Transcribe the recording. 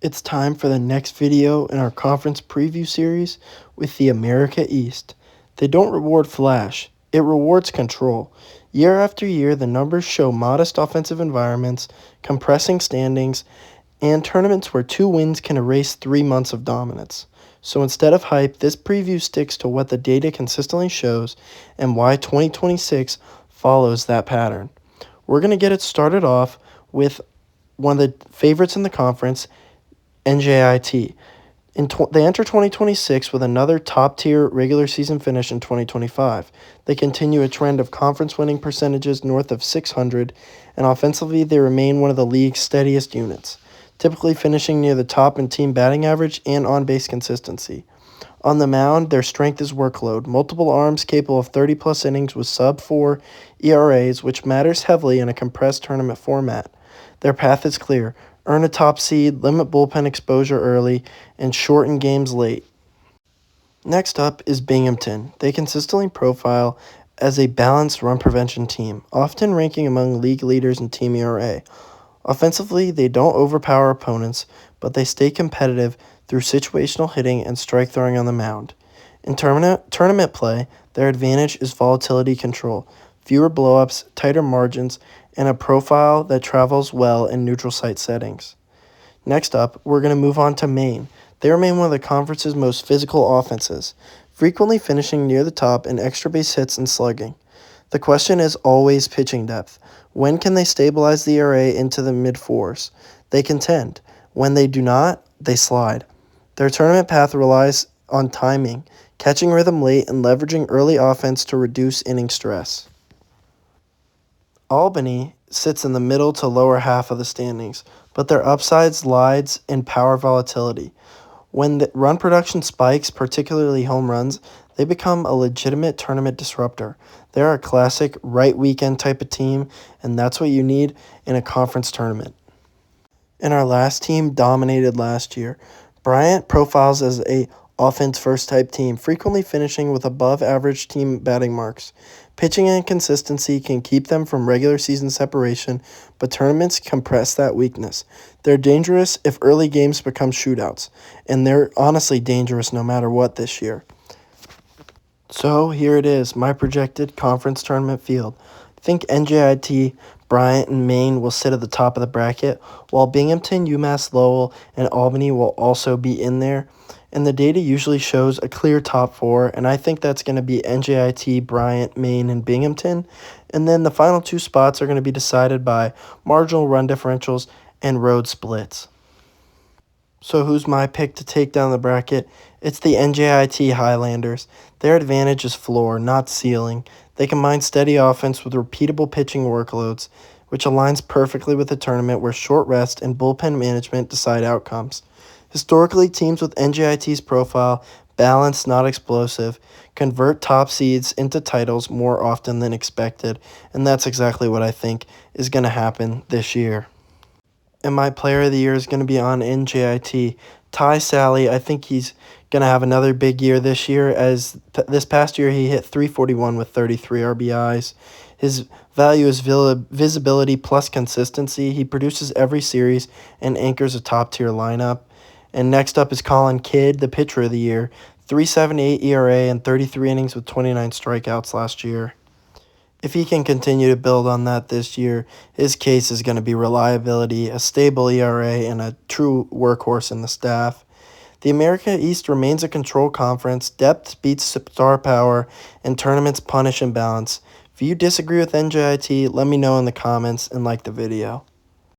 It's time for the next video in our conference preview series with the America East. They don't reward flash, it rewards control. Year after year, the numbers show modest offensive environments, compressing standings, and tournaments where 2 wins can erase 3 months of dominance. So instead of hype, this preview sticks to what the data consistently shows and why 2026 follows that pattern. We're going to get it started off with one of the favorites in the conference, NJIT. They enter 2026 with another top-tier regular season finish in 2025. They continue a trend of conference winning percentages north of 600, and offensively they remain one of the league's steadiest units, typically finishing near the top in team batting average and on-base consistency. On the mound, their strength is workload, multiple arms capable of 30-plus innings with sub-4 ERAs, which matters heavily in a compressed tournament format. Their path is clear: earn a top seed, limit bullpen exposure early, and shorten games late. Next up is Binghamton. They consistently profile as a balanced run prevention team, often ranking among league leaders in team ERA. Offensively, they don't overpower opponents, but they stay competitive through situational hitting and strike throwing on the mound. In tournament play, their advantage is volatility control, fewer blowups, tighter margins, and a profile that travels well in neutral site settings. Next up, we're going to move on to Maine. They remain one of the conference's most physical offenses, frequently finishing near the top in extra base hits and slugging. The question is always pitching depth. When can they stabilize the ERA into the mid-fours? They contend. When they do not, they slide. Their tournament path relies on timing, catching rhythm late, and leveraging early offense to reduce inning stress. Albany sits in the middle to lower half of the standings, but their upsides lies in power volatility. When the run production spikes, particularly home runs, they become a legitimate tournament disruptor. They're a classic right weekend type of team, and that's what you need in a conference tournament. And our last team dominated last year. Bryant profiles as a offense-first type team, frequently finishing with above-average team batting marks. Pitching inconsistency can keep them from regular season separation, but tournaments compress that weakness. They're dangerous if early games become shootouts, and they're honestly dangerous no matter what this year. So here it is, my projected conference tournament field. I think NJIT, Bryant, and Maine will sit at the top of the bracket, while Binghamton, UMass Lowell, and Albany will also be in there. And the data usually shows a clear top 4, and I think that's going to be NJIT, Bryant, Maine, and Binghamton. And then the final 2 spots are going to be decided by marginal run differentials and road splits. So who's my pick to take down the bracket? It's the NJIT Highlanders. Their advantage is floor, not ceiling. They combine steady offense with repeatable pitching workloads, which aligns perfectly with a tournament where short rest and bullpen management decide outcomes. Historically, teams with NJIT's profile, balanced, not explosive, convert top seeds into titles more often than expected, and that's exactly what I think is going to happen this year. And my player of the year is going to be on NJIT. Ty Sally, I think he's going to have another big year this year, as this past year he hit .341 with 33 RBIs. His value is visibility plus consistency. He produces every series and anchors a top-tier lineup. And next up is Colin Kidd, the pitcher of the year. .378 ERA and 33 innings with 29 strikeouts last year. If he can continue to build on that this year, his case is going to be reliability, a stable ERA, and a true workhorse in the staff. The America East remains a control conference, depth beats star power, and tournaments punish imbalance. If you disagree with NJIT, let me know in the comments and like the video.